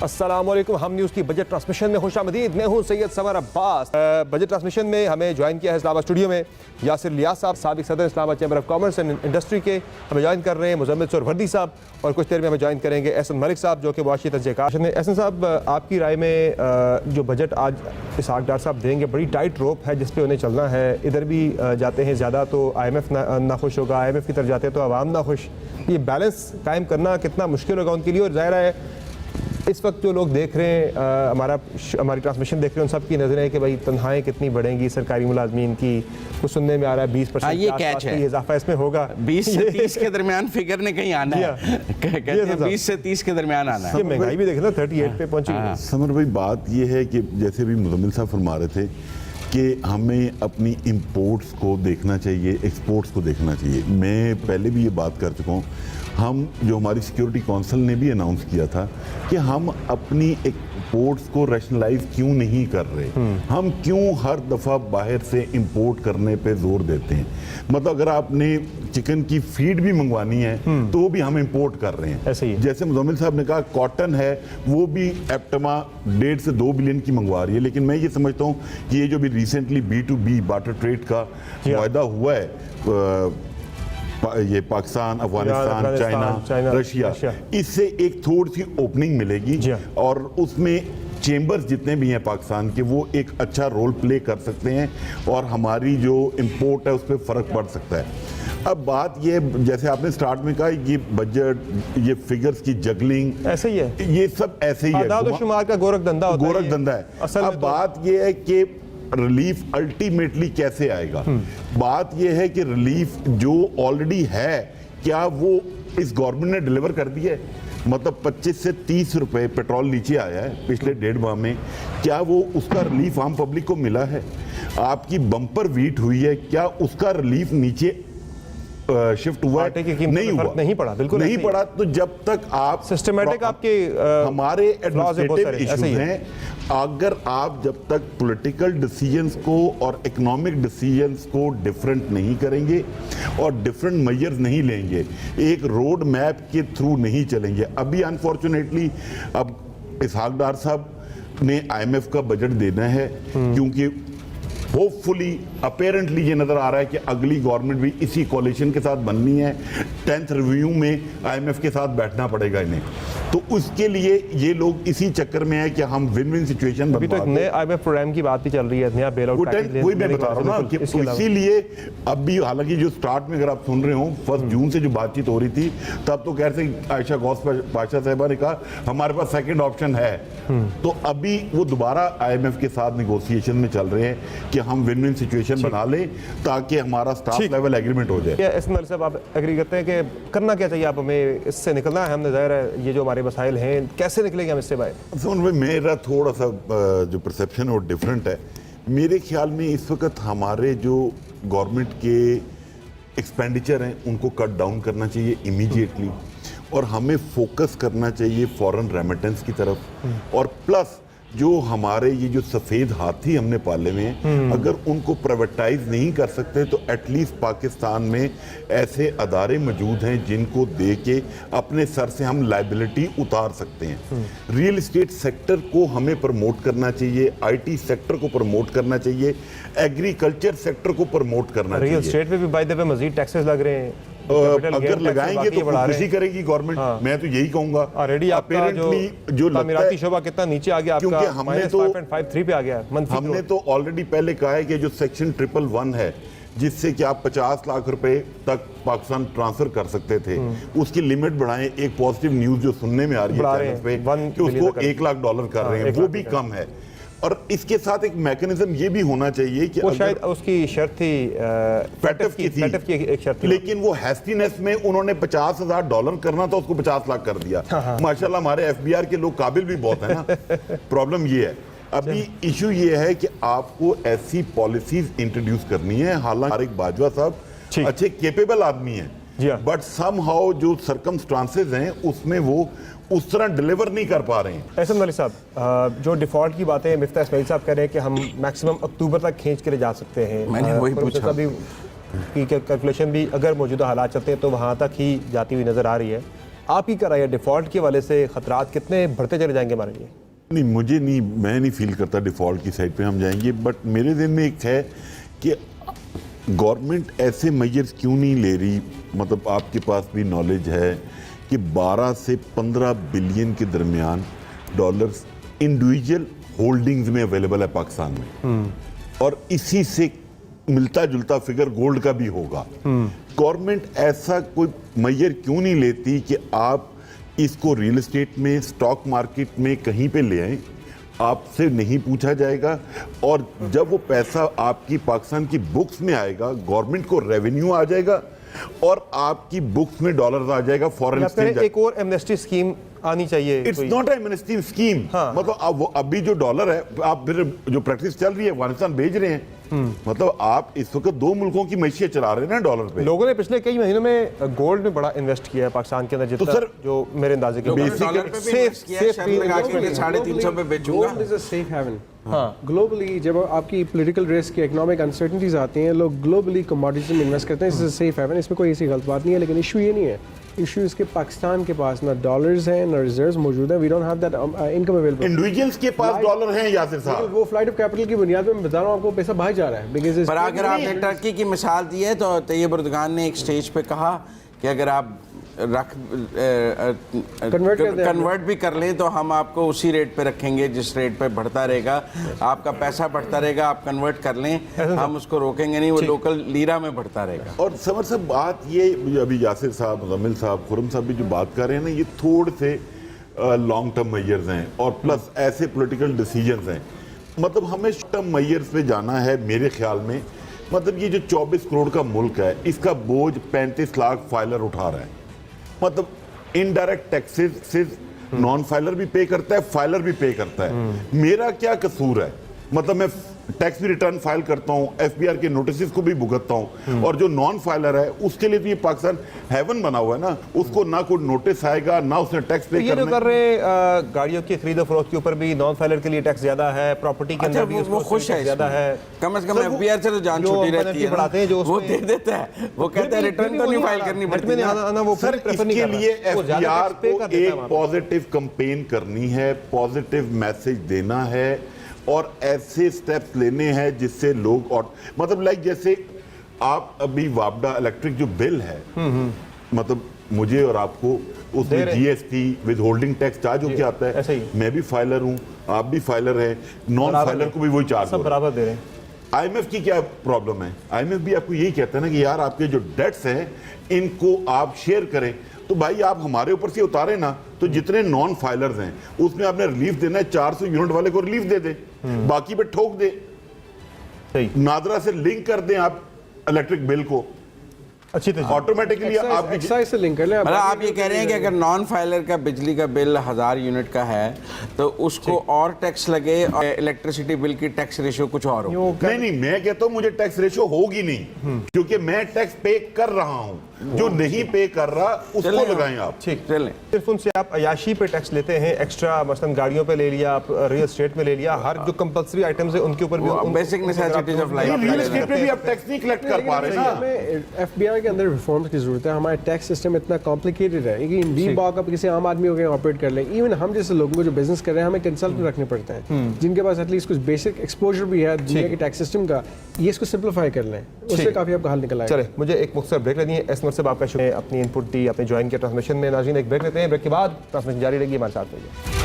अस्सलामुअलैकुम। हम न्यूज़ की बजट ट्रांसमिशन में खुशामदीद। मैं हूँ Syed summer Abbas. Budget transmission में हमें ज्वाइन किया है इस्लामाबाद स्टूडियो में यासिर लियास साहब, साबिक सदर Islamabad chamber of commerce and industry के हमें ज्वाइन कर रहे हैं मुजम्मिल सोहरवर्दी साहब, और कुछ देर में हमें ज्वाइन करेंगे एहसन मलिक साहब जो कि मुआशी तंज़ीहकार। एहसन साहब, आपकी राय में जो बजट आज इसहाक डार साहब देंगे बड़ी टाइट रोप है जिस पे उन्हें चलना है। इधर भी जाते हैं ज़्यादा तो IMF नाखुश होगा, IMF की तरफ जाते हैं तो आवाम नाखुश। ये बैलेंस कायम करना कितना मुश्किल होगा उनके लिए। और ज़ाहिर है इस वक्त जो लोग देख रहे हैं, हमारी ट्रांसमिशन देख रहे हैं, उन सब की नज़र है कि भाई तनख्वाहें कितनी बढ़ेंगी सरकारी मुलाजमीन की। कुछ सुनने में आ रहा है 20% ये कैच है, इजाफा इसमें होगा। 20 से 30 के दरमियान फिगर ने कहीं आना है। कहते हैं 20 से 30 के दरमियान आना है। महंगाई भी देखें ना 38 पे पहुंची। समर भाई, बात ये है कि जैसे भी मुजम्मिल साहब फरमा रहे थे कि हमें अपनी इंपोर्ट्स को देखना चाहिए, एक्सपोर्ट्स को देखना चाहिए। मैं पहले भी ये बात कर चुका हूँ। हम जो हमारी सिक्योरिटी काउंसिल ने भी अनाउंस किया था कि हम अपनी एक्सपोर्ट्स को रैशनलाइज क्यों नहीं कर रहे। हम क्यों हर दफ़ा बाहर से इंपोर्ट करने पे जोर देते हैं। मतलब अगर आपने चिकन की फीड भी मंगवानी है तो भी हम इंपोर्ट कर रहे हैं। ऐसे ही जैसे मुजम्मिल साहब ने कहा कॉटन है, वो भी एप्टमा 1.5 से 2 बिलियन की मंगवा रही है। लेकिन मैं ये समझता हूँ कि ये जो भी रिसेंटली B2B बार्टर ट्रेड का मुआहदा हुआ है, ये पाकिस्तान, अफगानिस्तान, चाइना, रशिया, इससे एक थोड़ी सी ओपनिंग मिलेगी और उसमें चेंबर्स जितने भी हैं पाकिस्तान के वो एक अच्छा रोल प्ले कर सकते हैं और हमारी जो इंपोर्ट है उस पर फ़र्क पड़ सकता है। अब बात ये, जैसे आपने स्टार्ट में कहा, ये बजट, ये फिगर्स की जगलिंग ऐसे ही है, ये सब ऐसे ही है, आदाद-ओ-शुमार का गोरखधंधा होता है। गोरखधंधा है। अब बात ये है कि रिलीफ अल्टीमेटली कैसे आएगा। बात यह है कि रिलीफ जो ऑलरेडी है, क्या वो इस गवर्नमेंट ने डिलीवर कर दिया है। मतलब 25 से 30 रुपए पेट्रोल नीचे आया है पिछले 1.5 माह में, क्या वो उसका रिलीफ आम पब्लिक को मिला है। आपकी बम्पर वीट हुई है, क्या उसका रिलीफ नीचे शिफ्ट हुआ है? नहीं हुआ, नहीं पड़ा, बिल्कुल नहीं पड़ा। तो जब तक आप सिस्टमैटिक आपके हमारे एडमिनिस्ट्रेटिव इश्यूज हैं, अगर आप जब तक पॉलिटिकल डिसीजंस को और इकोनॉमिक डिसीजंस को डिफरेंट नहीं करेंगे और डिफरेंट मेजर्स नहीं लेंगे, एक रोड मैप के थ्रू नहीं चलेंगे। अभी अनफॉर्चुनेटली अब इसहाक डार साहब ने IMF का बजट देना है क्योंकि होपफुली अपेरेंटली ये नजर आ रहा है कि अगली गवर्नमेंट भी इसी कोalition के साथ बननी है। 10th रिव्यू में IMF के साथ बैठना पड़ेगा इन्हें। तो उसके लिए ये लोग इसी चक्कर में है कि हम विन विन सिचुएशन अभी तो एक नए IMF प्रोग्राम की बात भी चल रही है, नया बेल आउट पैकेज। वही मैं बता रहा हूँ ना कि इसीलिए अभी, हालांकि जो स्टार्ट में अगर आप सुन रहे हो 1 जून से जो बातचीत हो रही थी, तब तो कह रहे थे, आयशा गौस पाशा साहिबा ने कहा हमारे पास सेकंड ऑप्शन है। तो अभी वो दोबारा IMF के साथ निगोशिएशन में चल रहे हैं कि हम विन विन सिचुएशन बना लें ताकि हमारा स्टाफ लेवल एग्रीमेंट हो जाए। एहसन मलिक साहब, आप एग्री करते हैं कि करना क्या चाहिए, आप हमें इससे निकलना है, हमने ज़ाहिर है ये जो हमारे मसाइल हैं कैसे निकलेंगे हम इससे बाहर? मेरा थोड़ा सा जो परसेप्शन है वो डिफरेंट है। मेरे ख्याल में इस वक्त हमारे जो गवर्नमेंट के एक्सपेंडिचर हैं उनको कट डाउन करना चाहिए इमीडिएटली, और हमें फोकस करना चाहिए फॉरेन रेमिटेंस की तरफ। और प्लस जो हमारे ये जो सफ़ेद हाथी हमने पाले हुए हैं, अगर उनको प्राइवेटाइज नहीं कर सकते तो एटलीस्ट पाकिस्तान में ऐसे अदारे मौजूद हैं जिनको दे के अपने सर से हम लाइबिलिटी उतार सकते हैं। रियल इस्टेट सेक्टर को हमें प्रमोट करना चाहिए, IT सेक्टर को प्रमोट करना चाहिए, एग्रीकल्चर सेक्टर को प्रमोट करना चाहिए। रियल इस्टेट पे भी बाय द वे मजीद टैक्सेस लग रहे हैं, अगर लगाएंगे तो खुशी करेगी गवर्नमेंट। मैं तो यही कहूंगा। ऑलरेडी आपका जो तामीराती शोबा कितना नीचे आ गया, आपका क्योंकि हमने तो 5.53 पे आ गया। हमने तो ऑलरेडी पहले कहा है कि जो सेक्शन 111 है, जिससे कि आप 50 लाख रुपए तक पाकिस्तान ट्रांसफर कर सकते थे, उसकी लिमिट बढ़ाएं। एक पॉजिटिव न्यूज जो सुनने में आ रही है चैनल पे कि उसको $1 लाख कर रहे हैं, वो भी कम है। और इसके साथ एक मैकेनिज्म ये भी होना चाहिए कि वो शायद उसकी शर्त थी, पैटफ की एक शर्त थी, लेकिन वो हैस्टीनेस में उन्होंने $50,000 करना था, उसको 50 लाख कर दिया। माशाल्लाह हमारे FBR के लोग काबिल भी बहुत है ना। प्रॉब्लम ये है, अभी इशू ये है कि आपको ऐसी पॉलिसीज इंट्रोड्यूस करनी है। हालांकि तारिक बाजवा साहब अच्छे केपेबल आदमी हैं, बट समहाउ जो सर्कमस्टांसेस हैं उसमें वो उस तरह डिलीवर नहीं कर पा रहे हैं। एहसन मलिक साहब, जो डिफॉल्ट की बातें मिफ्ता इस्माइल साहब कह रहे हैं कि हम मैक्सिमम अक्टूबर तक खींच कर जा सकते हैं, मैंने वही पूछा की कैलकुलेशन भी अगर मौजूदा हालात चलते हैं तो वहाँ तक ही जाती हुई नज़र आ रही है। आपकी क्या राय है, डिफ़ॉल्ट के वाले से खतरात कितने बढ़ते चले जाएंगे हमारे लिए? नहीं, मैं नहीं फील करता डिफ़ॉल्ट की साइड पे हम जाएंगे, बट मेरे दिन में एक है कि गवर्नमेंट ऐसे मेजर्स क्यों नहीं ले रही, मतलब आपके पास भी नॉलेज है कि 12 से 15 बिलियन के दरमियान डॉलर्स इंडिविजुअल होल्डिंग्स में अवेलेबल है पाकिस्तान में, और इसी से मिलता जुलता फिगर गोल्ड का भी होगा। गवर्नमेंट ऐसा कोई मेजर क्यों नहीं लेती कि आप इसको रियल एस्टेट में, स्टॉक मार्केट में कहीं पे ले आए, आपसे नहीं पूछा जाएगा, और जब वो पैसा आपकी पाकिस्तान की बुक्स में आएगा, गवर्नमेंट को रेवेन्यू आ जाएगा और आपकी बुक्स में डॉलर्स आ जाएगा फॉरेन एक्सचेंज। एक और एमनेस्टी स्कीम आनी चाहिए। इट्स नॉट एमनेस्टी स्कीम, मतलब अब वो अभी जो डॉलर है, आप फिर जो प्रैक्टिस चल रही है अफगानिस्तान भेज रहे हैं, मतलब आप इस वक्त 2 मुल्कों की मैशियत चला रहे हैं ना डॉलर पे। लोगों ने पिछले कई महीनों में गोल्ड में बड़ा इन्वेस्ट किया है पाकिस्तान के अंदर, जितना तो सर, जो मेरे अंदाजे के सेफ 350 पे बेचूंगा। Gold is a safe haven. Globally जब आपकी पॉलिटिकल रिस्क की इकोनॉमिक अनसर्टनिटीज आती हैं, लोग ग्लोबली कमोडिटीज में इन्वेस्ट करते हैं, इट्स अ सेफ हेवन, इसमें कोई ऐसी गलत बात नहीं है। लेकिन इशू ये नहीं है, इशू इसके पाकिस्तान के पास ना डॉलर्स हैं ना रिजर्व्स मौजूद हैं, we don't have that income available. Individuals के पास डॉलर हैं यासिर साहब, वो फ्लाइट ऑफ कैपिटल की बुनियाद पे मैं बता रहा हूँ आपको पैसा बाहर जा रहा है। बिकॉज़ पर अगर आपने टर्की की मिसाल दी है, तो तैयब एर्दोगान ने एक स्टेज पे कहा कि अगर आप कन्वर्ट भी कर लें तो हम आपको उसी रेट पे रखेंगे जिस रेट पे बढ़ता रहेगा, आपका पैसा बढ़ता रहेगा, आप कन्वर्ट कर लें, हम उसको रोकेंगे नहीं, वो लोकल लीरा में बढ़ता रहेगा। और समझ साहब बात ये, अभी यासिर साहब, मुज़म्मिल साहब, खुरम साहब भी जो बात कर रहे हैं ना, ये थोड़े से लॉन्ग टर्म मेजर्स हैं और प्लस ऐसे पॉलिटिकल डिसीजंस हैं, मतलब हमें शॉर्ट टर्म मेजर्स पे जाना है मेरे ख्याल में। मतलब ये जो 24 करोड़ का मुल्क है, इसका बोझ 35 लाख फाइलर उठा रहा है, मतलब इनडायरेक्ट टैक्सेस सिर्फ नॉन फाइलर भी पे करता है, फाइलर भी पे करता है। मेरा क्या कसूर है, मतलब मैं टैक्स भी रिटर्न फाइल करता हूँ, एफबीआर के नोटिस को भी भुगतता हूँ, और जो नॉन फाइलर है उसके लिए तो ये पाकिस्तान हेवन बना हुआ है ना, उसको ना कोई नोटिस आएगा ना उसने टैक्स पे ये जो कर रहे गाड़ियों की खरीदो फरोख्त के ऊपर भी नॉन फाइलर के लिए टैक्स ज्यादा है, प्रॉपर्टी के अंदर भी वो खुश है ज्यादा है, कम से कम एफबीआर से तो जान छुट्टी रहती है बढ़ाते हैं, जो वो दे देता है, वो कहता है रिटर्न तो नहीं फाइल करनी पड़ती है। सर इसके लिए एफबीआर को एक पॉजिटिव कैंपेन करनी है, पॉजिटिव मैसेज देना है और ऐसे स्टेप्स लेने हैं जिससे लोग, और मतलब लाइक जैसे आप अभी वापडा इलेक्ट्रिक जो बिल है, मतलब मुझे और आपको उसमें GST with holding tax charge होकर आता है, मैं भी फाइलर हूँ, आप भी फाइलर है, नॉन फाइलर को भी वही चार्ज सब बराबर दे रहे हैं। आईएमएफ की क्या प्रॉब्लम है, आईएमएफ भी आपको यही कहता है ना कि यार आपके जो डेट्स हैं इनको आप शेयर करें, तो भाई आप हमारे ऊपर से उतारे ना, तो जितने नॉन फाइलर्स हैं उसमें आपने रिलीफ देना है, 400 यूनिट वाले को रिलीफ दे दे, बाकी पे ठोक दे, नादरा से लिंक कर दें आप इलेक्ट्रिक बिल को, अच्छी तरह ऑटोमेटिकली आप एक्साइज से लिंक कर लें। मतलब आप ये कह रहे हैं कि अगर नॉन फाइलर का बिजली का बिल 1000 यूनिट का है तो उसको और टैक्स लगे और इलेक्ट्रिसिटी बिल की टैक्स रेशियो कुछ और हो। नहीं, मैं कहता हूं मुझे टैक्स रेशियो होगी नहीं, क्योंकि मैं टैक्स पे कर रहा हूं, जो नहीं पे कर रहा उसको लगाएं आप। ठीक, चलें। सिर्फ उनसे आप अयाशी पे टैक्स लेते हैं, एक्स्ट्रा मसलन गाड़ियों पे ले लिया, आप रियल एस्टेट में ले लिया, हर जो कंपल्सरी आइटम्स है उनके ऊपर भी basic necessities of life, real estate पे भी आप टैक्स नहीं कलेक्ट कर पा रहे ना। एफबीआई के अंदर रिफॉर्म्स की जरूरत है, हमारा टैक्स सिस्टम इतना कॉम्प्लिकेटेड है कि वीबॉक अब किसी आम आदमी हो गए ऑपरेट कर लें, इवन हम जैसे लोगों को जो बिजनेस कर रहे हैं हमें कंसल्टेंट रखने पड़ते हैं जिनके पास एटलीस्ट कुछ बेसिक एक्सपोजर भी है दुनिया के टैक्स सिस्टम का, ये इसको सिंपलीफाई कर लें, उससे काफी आपका हल निकल आएगा। चले, मुझे एक मुख्तसर ब्रेक लेनी है। एसमर साहब आपका शुक्रिया, अपनी इनपुट दी, आपने ज्वाइन किया ट्रांसमिशन में। नाज़रीन एक ब्रेक लेते हैं, ब्रेक के बाद ट्रांसमिशन जारी रहेगी, हमारे साथ रहिए।